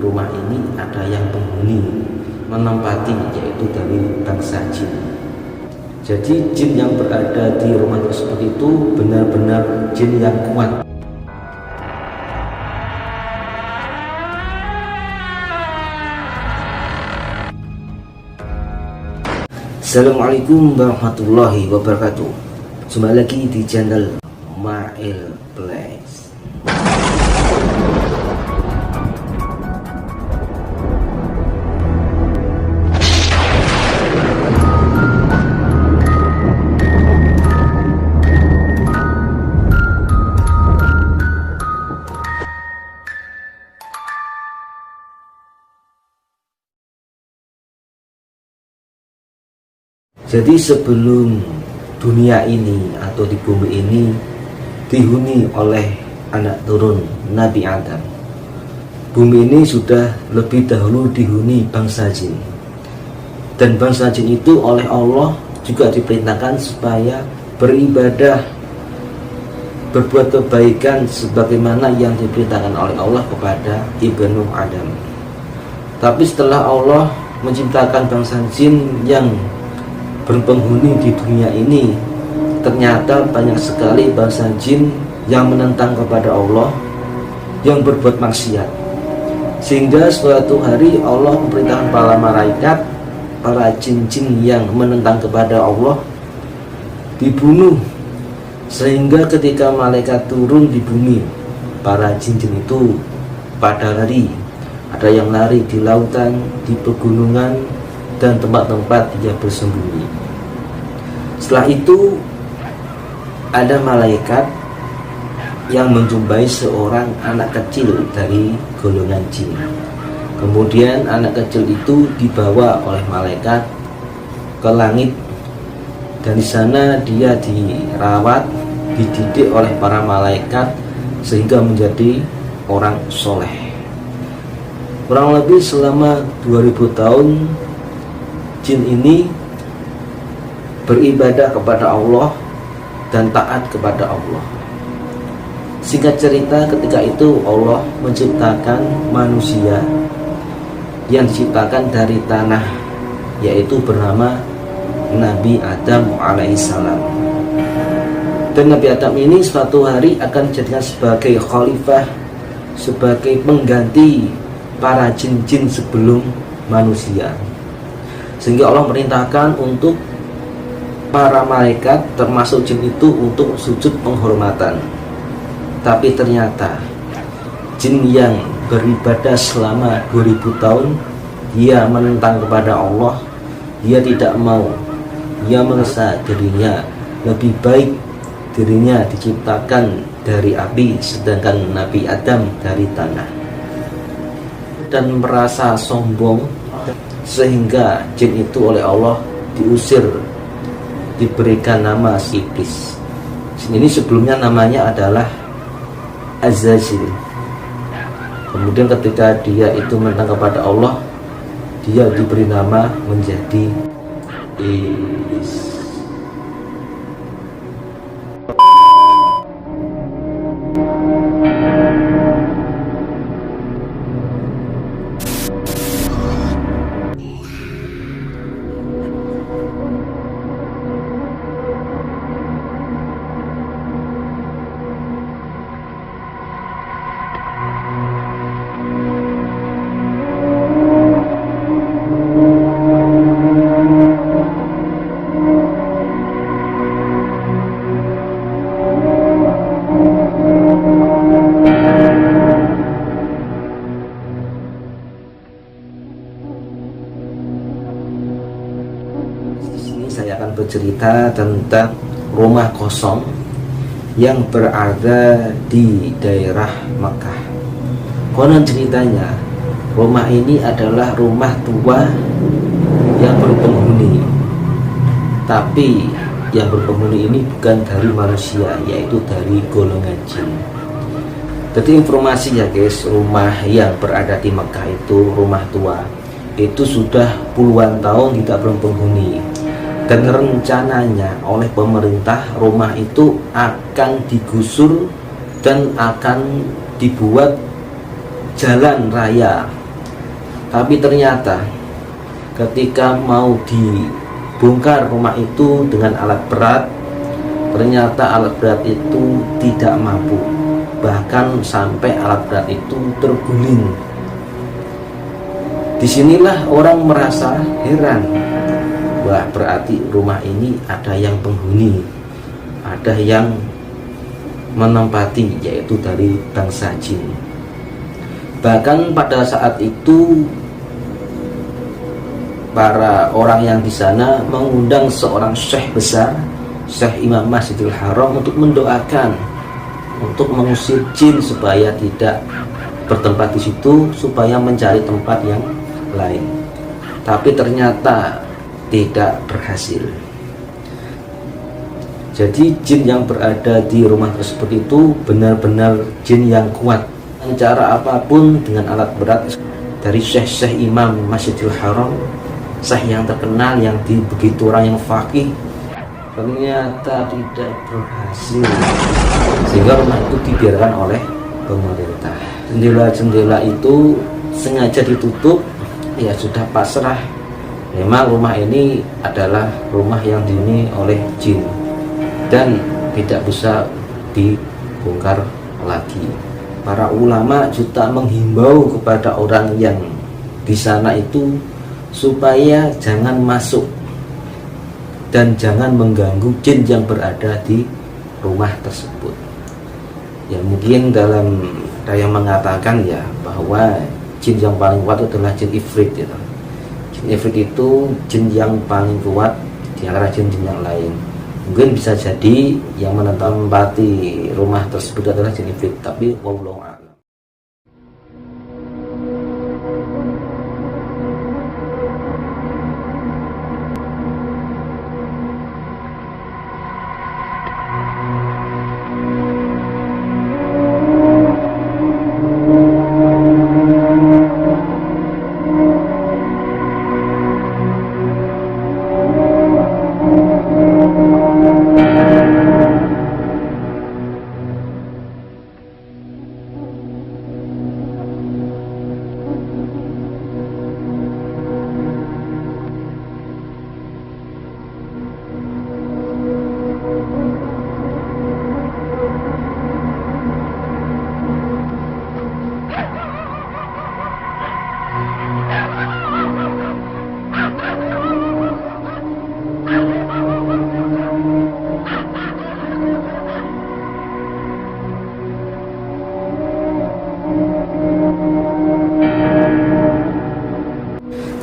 rumah ini ada yang penghuni menempati, yaitu dari bangsa jin. Jadi jin yang berada di rumah tersebut itu benar-benar jin yang kuat. Assalamualaikum warahmatullahi wabarakatuh. Jumpa lagi di channel Mail Place. Jadi sebelum dunia ini atau di bumi ini dihuni oleh anak turun Nabi Adam, bumi ini sudah lebih dahulu dihuni bangsa jin. Dan bangsa jin itu oleh Allah juga diperintahkan supaya beribadah, berbuat kebaikan sebagaimana yang diperintahkan oleh Allah kepada Ibnu Adam. Tapi setelah Allah menciptakan bangsa jin yang berpenghuni di dunia ini, ternyata banyak sekali bangsa jin yang menentang kepada Allah, yang berbuat maksiat. Sehingga suatu hari Allah memerintahkan para malaikat, para jin-jin yang menentang kepada Allah dibunuh. Sehingga ketika malaikat turun di bumi, para jin-jin itu pada lari. Ada yang lari di lautan, di pegunungan, dan tempat-tempat dia bersembunyi. Setelah itu ada malaikat yang menjumpai seorang anak kecil dari golongan jin. Kemudian anak kecil itu dibawa oleh malaikat ke langit, dan di sana dia dirawat, dididik oleh para malaikat sehingga menjadi orang soleh. Kurang lebih selama 2000 tahun jin ini beribadah kepada Allah dan taat kepada Allah. Singkat cerita, ketika itu Allah menciptakan manusia yang diciptakan dari tanah, yaitu bernama Nabi Adam alaihissalam. Dan Nabi Adam ini suatu hari akan dijadikan sebagai khalifah, sebagai pengganti para jin-jin sebelum manusia. Sehingga Allah merintahkan untuk para malaikat termasuk jin itu untuk sujud penghormatan. Tapi ternyata jin yang beribadah selama 2000 tahun, dia menentang kepada Allah. Dia tidak mau, dia merasa dirinya lebih baik, dirinya diciptakan dari api sedangkan Nabi Adam dari tanah, dan merasa sombong. Sehingga jin itu oleh Allah diusir, diberikan nama iblis. Jin ini sebelumnya namanya adalah Azazil. Kemudian ketika dia itu menentang kepada Allah, dia diberi nama menjadi iblis. Saya akan bercerita tentang rumah kosong yang berada di daerah Mekah. Konon ceritanya, rumah ini adalah rumah tua yang berpenghuni. Tapi yang berpenghuni ini bukan dari manusia, yaitu dari golongan jin. Jadi informasi ya guys, rumah yang berada di Mekah itu rumah tua, itu sudah puluhan tahun tidak berpenghuni. Dan rencananya oleh pemerintah rumah itu akan digusur dan akan dibuat jalan raya Tapi ternyata ketika mau dibongkar rumah itu dengan alat berat, ternyata alat berat itu tidak mampu, bahkan sampai alat berat itu terguling. Disinilah orang merasa heran, wah berarti rumah ini ada yang penghuni, ada yang menempati, yaitu dari bangsa jin. Bahkan pada saat itu para orang yang di sana mengundang seorang syekh besar, Syekh Imam Masjidil Haram, untuk mendoakan, untuk mengusir jin supaya tidak bertempat di situ, supaya mencari tempat yang lain. Tapi ternyata tidak berhasil. Jadi jin yang berada di rumah tersebut itu benar-benar jin yang kuat. Dengan cara apapun, dengan alat berat, dari syekh Imam Masjidil Haram, syekh yang terkenal, yang begitu orang yang faqih, ternyata tidak berhasil, sehingga rumah itu dibiarkan oleh pemerintah. Jendela-jendela itu sengaja ditutup, ya sudah pasrah. Memang rumah ini adalah rumah yang dihuni oleh jin dan tidak bisa dibongkar lagi. Para ulama juga menghimbau kepada orang yang di sana itu supaya jangan masuk dan jangan mengganggu jin yang berada di rumah tersebut. Ya mungkin dalam ada yang mengatakan ya bahwa jin yang paling kuat adalah jin ifrit gitu. Jin ifrit itu jin yang paling kuat di antara jin-jin yang lain. Mungkin bisa jadi yang menempati rumah tersebut adalah jin ifrit, tapi wallahu a'lam.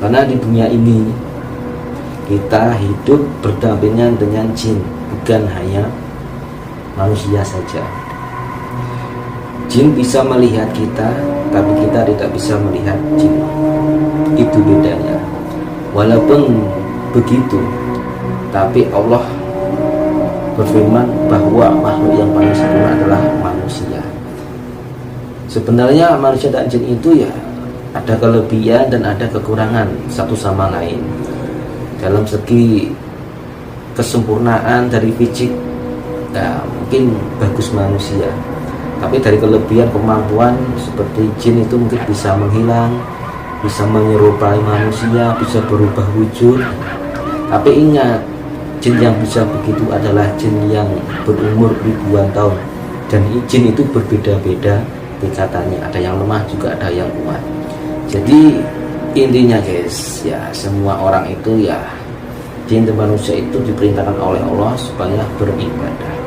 Karena di dunia ini kita hidup berdampingan dengan jin, bukan hanya manusia saja. Jin bisa melihat kita, tapi kita tidak bisa melihat jin. Itu bedanya. Walaupun begitu, tapi Allah berfirman bahwa makhluk yang paling sempurna adalah manusia. Sebenarnya manusia dan jin itu ya ada kelebihan dan ada kekurangan satu sama lain. Dalam segi kesempurnaan dari fisik, nah, mungkin bagus manusia, tapi dari kelebihan kemampuan seperti jin itu mungkin bisa menghilang, bisa menyerupai manusia, bisa berubah wujud. Tapi ingat, jin yang bisa begitu adalah jin yang berumur ribuan tahun, dan jin itu berbeda-beda tingkatannya, ada yang lemah juga ada yang kuat. Jadi intinya guys, ya semua orang itu ya, jin dan manusia itu diperintahkan oleh Allah supaya beribadah.